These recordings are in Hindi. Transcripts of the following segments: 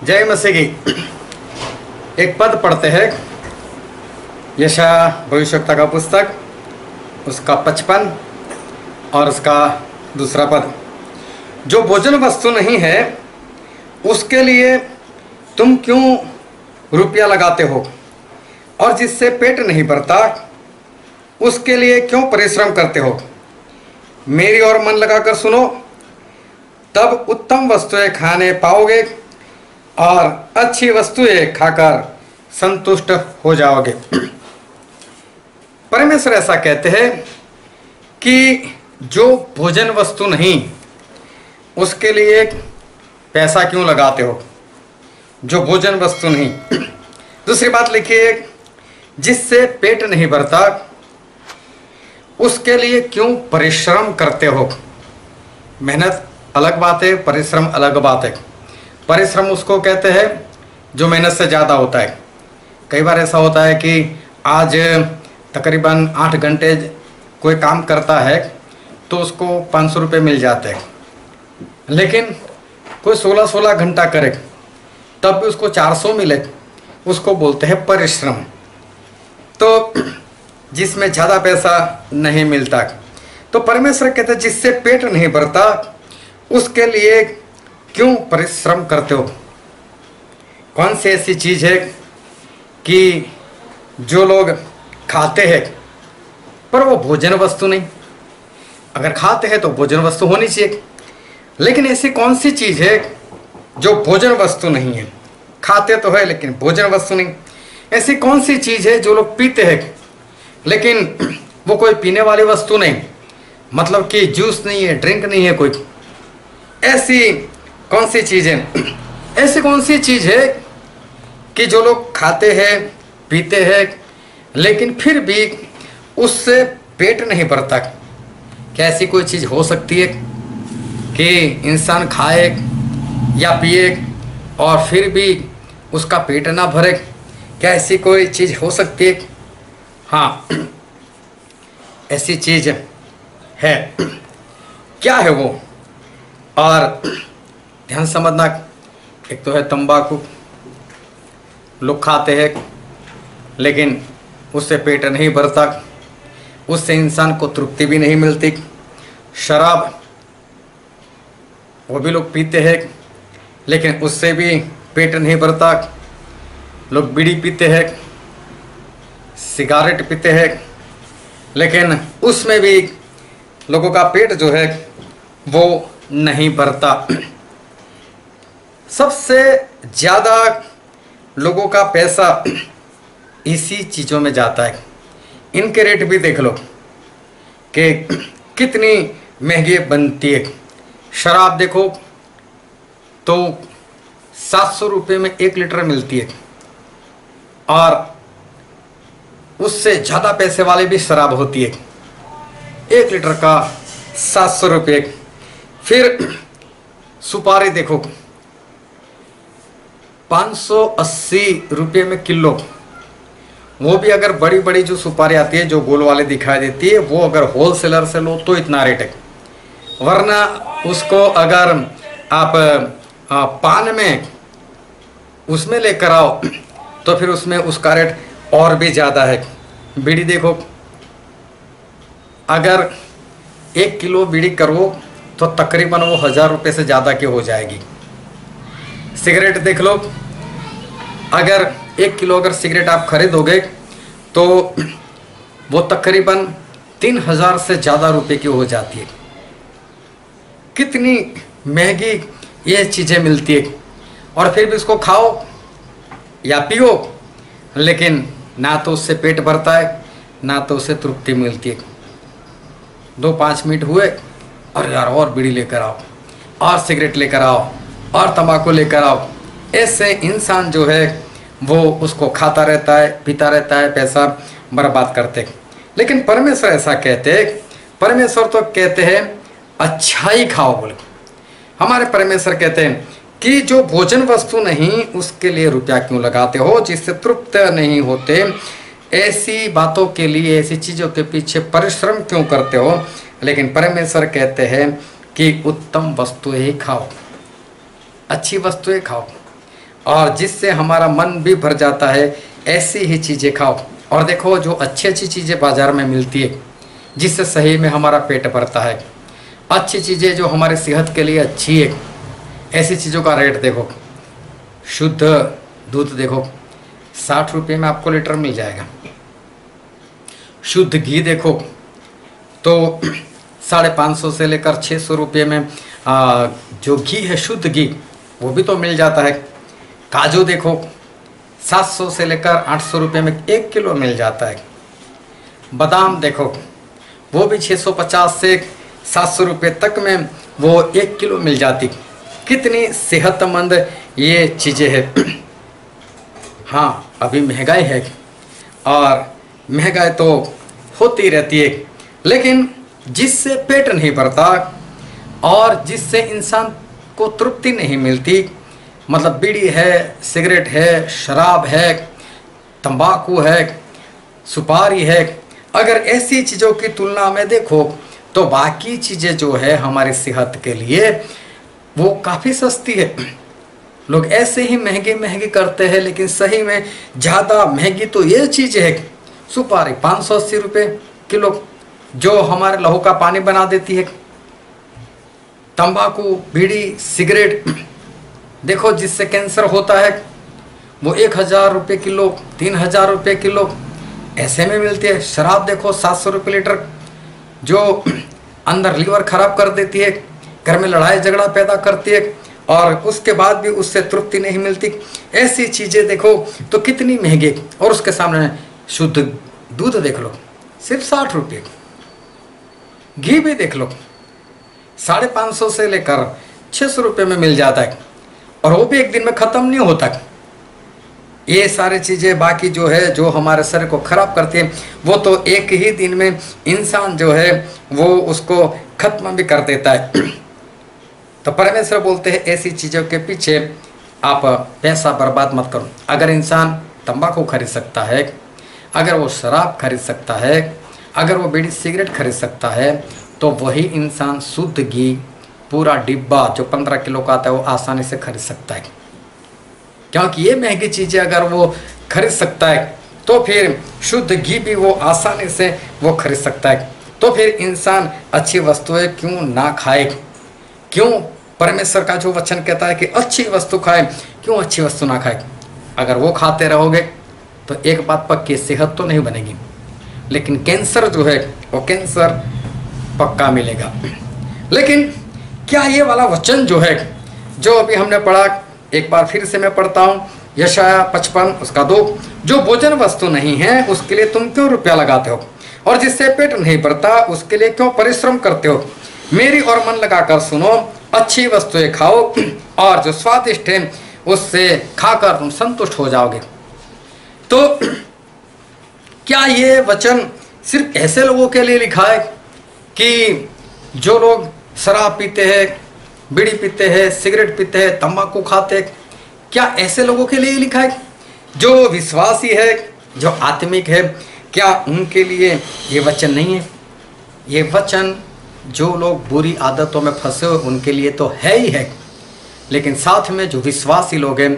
जय मसीह की। एक पद पढ़ते हैं यशायाह भविष्यवक्ता का पुस्तक, उसका 55 और उसका दूसरा पद। जो भोजन वस्तु नहीं है उसके लिए तुम क्यों रुपया लगाते हो, और जिससे पेट नहीं भरता उसके लिए क्यों परिश्रम करते हो। मेरी ओर मन लगाकर सुनो, तब उत्तम वस्तुएं खाने पाओगे और अच्छी वस्तुएं खाकर संतुष्ट हो जाओगे। परमेश्वर ऐसा कहते हैं कि जो भोजन वस्तु नहीं उसके लिए पैसा क्यों लगाते हो, जो भोजन वस्तु नहीं। दूसरी बात लिखिए, जिससे पेट नहीं भरता उसके लिए क्यों परिश्रम करते हो। मेहनत अलग बात है, परिश्रम अलग बात है। परिश्रम उसको कहते हैं जो मेहनत से ज़्यादा होता है। कई बार ऐसा होता है कि आज तकरीबन 8 घंटे कोई काम करता है तो उसको 500 रुपये मिल जाते हैं, लेकिन कोई 16 घंटा करे तब भी उसको 400 मिले, उसको बोलते हैं परिश्रम। तो जिसमें ज़्यादा पैसा नहीं मिलता। तो परमेश्वर कहते हैं जिससे पेट नहीं भरता उसके लिए क्यों परिश्रम करते हो। कौन सी ऐसी चीज़ है कि जो लोग खाते हैं पर वो भोजन वस्तु नहीं। अगर खाते हैं तो भोजन वस्तु होनी चाहिए, लेकिन ऐसी कौन सी चीज़ है जो भोजन वस्तु नहीं है। खाते तो है लेकिन भोजन वस्तु नहीं। ऐसी कौन सी चीज़ है जो लोग पीते हैं लेकिन वो कोई पीने वाली वस्तु नहीं, मतलब कि जूस नहीं है, ड्रिंक नहीं है कोई। ऐसी कौन सी चीज़ है, ऐसी कौन सी चीज़ है कि जो लोग खाते हैं पीते हैं लेकिन फिर भी उससे पेट नहीं भरता। क्या ऐसी कोई चीज़ हो सकती है कि इंसान खाए या पिए और फिर भी उसका पेट ना भरे? क्या ऐसी कोई चीज़ हो सकती है? हाँ, ऐसी चीज़ है। क्या है वो? और ध्यान समझना, एक तो है तंबाकू। लोग खाते हैं लेकिन उससे पेट नहीं भरता, उससे इंसान को तृप्ति भी नहीं मिलती। शराब, वो भी लोग पीते हैं लेकिन उससे भी पेट नहीं भरता। लोग बीड़ी पीते हैं, सिगारेट पीते हैं, लेकिन उसमें भी लोगों का पेट जो है वो नहीं भरता। सबसे ज़्यादा लोगों का पैसा इसी चीज़ों में जाता है। इनके रेट भी देख लो कि कितनी महंगी बनती है। शराब देखो तो 700 रुपये में 1 लीटर मिलती है, और उससे ज़्यादा पैसे वाले भी शराब होती है। 1 लीटर का 700 रुपये। फिर सुपारी देखो 580 रुपये में किलो। वो भी अगर बड़ी बड़ी जो सुपारी आती है जो गोल वाले दिखाई देती है, वो अगर होलसेलर से लो तो इतना रेट है। वरना उसको अगर आप पान में उसमें लेकर आओ तो फिर उसमें उसका रेट और भी ज़्यादा है। बीड़ी देखो, अगर 1 किलो बीड़ी करो तो तकरीबन वो 1000 रुपये से ज़्यादा की हो जाएगी। सिगरेट देख लो, अगर 1 किलो अगर सिगरेट आप खरीदोगे तो वो तकरीबन 3000 से ज़्यादा रुपये की हो जाती है। कितनी महंगी ये चीज़ें मिलती है, और फिर भी उसको खाओ या पियो, लेकिन ना तो उससे पेट भरता है ना तो उससे तृप्ति मिलती है। 2-5 मिनट हुए और यार और बीड़ी लेकर आओ, और सिगरेट लेकर आओ, और तंबाकू लेकर आओ। ऐसे इंसान जो है वो उसको खाता रहता है, पीता रहता है, पैसा बर्बाद करते। लेकिन परमेश्वर ऐसा कहते हैं, परमेश्वर तो कहते हैं अच्छाई खाओ बोले। हमारे परमेश्वर कहते हैं कि जो भोजन वस्तु नहीं उसके लिए रुपया क्यों लगाते हो, जिससे तृप्त नहीं होते। ऐसी बातों के लिए, ऐसी चीज़ों के पीछे परिश्रम क्यों करते हो। लेकिन परमेश्वर कहते हैं कि उत्तम वस्तुएं ही खाओ, अच्छी वस्तुएं खाओ। और जिससे हमारा मन भी भर जाता है, ऐसी ही चीज़ें खाओ। और देखो जो अच्छी अच्छी चीज़ें बाज़ार में मिलती है जिससे सही में हमारा पेट भरता है, अच्छी चीज़ें जो हमारी सेहत के लिए अच्छी है, ऐसी चीज़ों का रेट देखो। शुद्ध दूध देखो 60 रुपये में आपको लीटर मिल जाएगा। शुद्ध घी देखो तो 550 से लेकर 600 रुपये में जो घी है शुद्ध घी वो भी तो मिल जाता है। काजू देखो 700 से लेकर 800 रुपये में 1 किलो मिल जाता है। बादाम देखो वो भी 650 से 700 रुपये तक में वो 1 किलो मिल जाती। कितनी सेहतमंद ये चीज़ें हैं। हाँ, अभी महंगाई है और महंगाई तो होती रहती है, लेकिन जिससे पेट नहीं भरता और जिससे इंसान को तृप्ति नहीं मिलती, मतलब बीड़ी है, सिगरेट है, शराब है, तंबाकू है, सुपारी है, अगर ऐसी चीज़ों की तुलना में देखो तो बाकी चीज़ें जो है हमारी सेहत के लिए वो काफ़ी सस्ती है। लोग ऐसे ही महंगे महंगे करते हैं, लेकिन सही में ज़्यादा महंगी तो ये चीज़ है। सुपारी 580 रुपये किलो जो हमारे लहू का पानी बना देती है। तंबाकू, बीड़ी, सिगरेट देखो जिससे कैंसर होता है वो 1000 रुपये किलो, 3000 रुपये किलो ऐसे में मिलती है। शराब देखो 700 रुपये लीटर जो अंदर लीवर खराब कर देती है, घर में लड़ाई झगड़ा पैदा करती है और उसके बाद भी उससे तृप्ति नहीं मिलती। ऐसी चीज़ें देखो तो कितनी महंगी, और उसके सामने शुद्ध दूध देख लो सिर्फ 60 रुपये। घी भी देख लो 550 से लेकर 600 रुपये में मिल जाता है, और वो भी एक दिन में ख़त्म नहीं होता। ये सारी चीज़ें बाकी जो है जो हमारे शरीर को ख़राब करती है वो तो एक ही दिन में इंसान जो है वो उसको ख़त्म भी कर देता है। तो परमेश्वर बोलते हैं ऐसी चीज़ों के पीछे आप पैसा बर्बाद मत करो। अगर इंसान तंबाकू खरीद सकता है, अगर वो शराब खरीद सकता है, अगर वो बीड़ी सिगरेट खरीद सकता है, तो वही इंसान शुद्ध घी पूरा डिब्बा जो 15 किलो का आता है वो आसानी से खरीद सकता है। क्योंकि ये महंगी चीज़ें अगर वो खरीद सकता है तो फिर शुद्ध घी भी वो आसानी से वो खरीद सकता है। तो फिर इंसान अच्छी वस्तुएं क्यों ना खाए? क्यों परमेश्वर का जो वचन कहता है कि अच्छी वस्तु खाए, क्यों अच्छी वस्तु ना खाए? अगर वो खाते रहोगे तो एक बात पक्की, सेहत तो नहीं बनेगी, लेकिन कैंसर जो है वो कैंसर पक्का मिलेगा। लेकिन क्या ये वाला वचन जो है जो अभी हमने पढ़ा, एक बार फिर से मैं पढ़ता हूँ, यशाया 55 उसका 2, जो भोजन वस्तु नहीं है उसके लिए तुम क्यों रुपया लगाते हो, और जिससे पेट नहीं भरता उसके लिए क्यों परिश्रम करते हो? मेरी और मन लगाकर सुनो, अच्छी वस्तुएं खाओ और जो स्वादिष्ट है उससे खाकर तुम संतुष्ट हो जाओगे। तो क्या ये वचन सिर्फ ऐसे लोगों के लिए लिखा है कि जो लोग शराब पीते हैं, बीड़ी पीते हैं, सिगरेट पीते हैं, तंबाकू खाते हैं? क्या ऐसे लोगों के लिए लिखा है? जो विश्वासी है, जो आत्मिक है, क्या उनके लिए ये वचन नहीं है? ये वचन जो लोग बुरी आदतों में फंसे हुए उनके लिए तो है ही है, लेकिन साथ में जो विश्वासी लोग हैं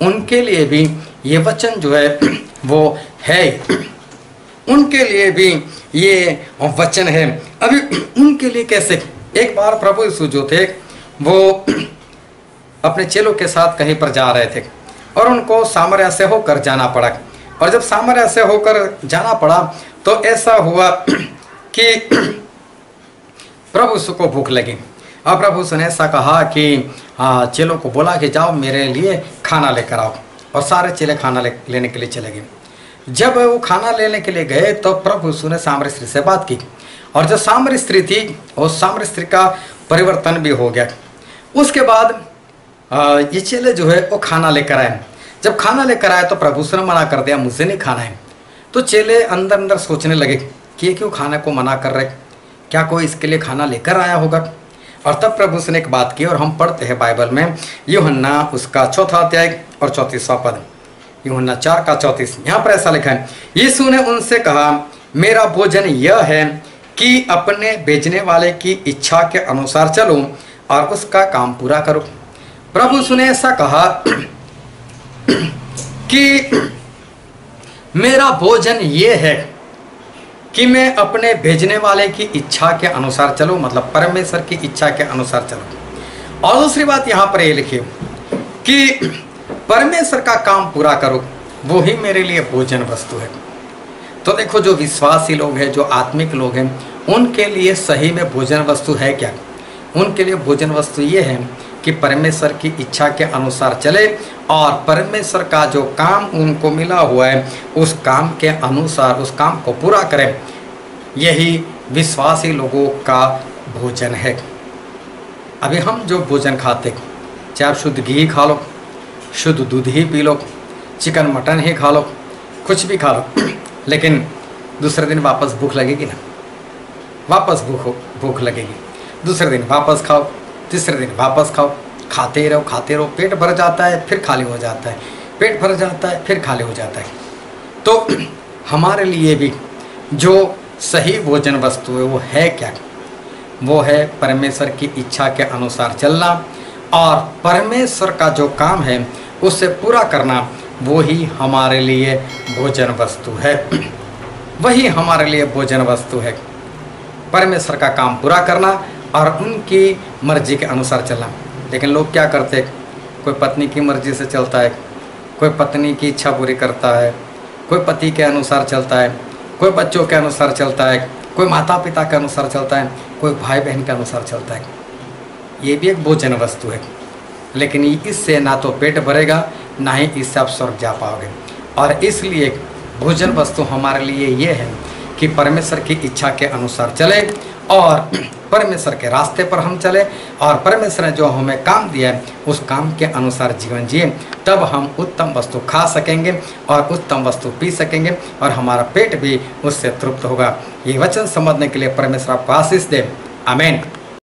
उनके लिए भी ये वचन जो है वो है, उनके लिए भी ये वचन है। अभी उनके लिए कैसे? एक बार प्रभु यीशु जो थे वो अपने चेलों के साथ कहीं पर जा रहे थे और उनको सामरिया से होकर जाना पड़ा, और जब सामरिया से होकर जाना पड़ा तो ऐसा हुआ कि प्रभु यीशु को भूख लगी, और प्रभु यीशु ने ऐसा कहा कि चेलों को बोला कि जाओ मेरे लिए खाना लेकर आओ, और सारे चेले खाना लेने के लिए चले गए। जब वो खाना लेने के लिए गए तो प्रभु यीशु ने सामरी स्त्री से बात की, और जो सामरी स्त्री थी वो सामरी स्त्री का परिवर्तन भी हो गया। उसके बाद ये चेले जो है वो खाना लेकर आए। जब खाना लेकर आए तो प्रभु यीशु ने मना कर दिया, मुझे नहीं खाना है। तो चेले अंदर अंदर सोचने लगे कि ये क्यों खाने को मना कर रहे, क्या कोई इसके लिए खाना लेकर आया होगा? और तब प्रभु यीशु ने एक बात की, और हम पढ़ते हैं बाइबल में यूहन्ना उसका 4वां अध्याय और 34वां पद, यूहन्ना 4 का 34। यहाँ पर ऐसा लिखा है, यीशु ने उनसे कहा, मेरा भोजन यह है कि अपने भेजने वाले की इच्छा के अनुसार चलो और उसका काम पूरा करो। प्रभु यीशु ने ऐसा कहा कि मेरा भोजन ये है कि मैं अपने भेजने वाले की इच्छा के अनुसार चलूं, मतलब परमेश्वर की इच्छा के अनुसार चलूं। और दूसरी बात यहाँ पर ये लिखिए कि परमेश्वर का काम पूरा करो, वो ही मेरे लिए भोजन वस्तु है। तो देखो, जो विश्वासी लोग हैं, जो आत्मिक लोग हैं, उनके लिए सही में भोजन वस्तु है क्या? उनके लिए भोजन वस्तु ये है कि परमेश्वर की इच्छा के अनुसार चले और परमेश्वर का जो काम उनको मिला हुआ है उस काम के अनुसार उस काम को पूरा करें। यही विश्वासी लोगों का भोजन है। अभी हम जो भोजन खाते, चाहे आप शुद्ध घी खा लो, शुद्ध दूध ही पी लो, चिकन मटन ही खा लो, कुछ भी खा लो, लेकिन दूसरे दिन वापस भूख लगेगी ना, वापस भूख लगेगी। दूसरे दिन वापस खाओ, तीसरे दिन वापस खाओ, खाते रहो, पेट भर जाता है फिर खाली हो जाता है, पेट भर जाता है फिर खाली हो जाता है। तो हमारे लिए भी जो सही भोजन वस्तु है वो है क्या? वो है परमेश्वर की इच्छा के अनुसार चलना और परमेश्वर का जो काम है उसे पूरा करना, वो ही हमारे लिए भोजन वस्तु है। वही हमारे लिए भोजन वस्तु है, परमेश्वर का काम पूरा करना और उनकी मर्जी के अनुसार चलना। लेकिन लोग क्या करते, कोई पत्नी की मर्जी से चलता है, कोई पत्नी की इच्छा पूरी करता है, कोई पति के अनुसार चलता है, कोई बच्चों के अनुसार चलता है, कोई माता पिता के अनुसार चलता है, कोई भाई बहन के अनुसार चलता है। ये भी एक भोजन वस्तु है, लेकिन इससे ना तो पेट भरेगा ना ही इससे आप स्वर्ग जा पाओगे। और इसलिए भोजन वस्तु हमारे लिए ये है कि परमेश्वर की इच्छा के अनुसार चले और परमेश्वर के रास्ते पर हम चले और परमेश्वर ने जो हमें काम दिया है उस काम के अनुसार जीवन जिए, तब हम उत्तम वस्तु खा सकेंगे और उत्तम वस्तु पी सकेंगे और हमारा पेट भी उससे तृप्त होगा। ये वचन समझने के लिए परमेश्वर आपको आशीष दे। आमीन।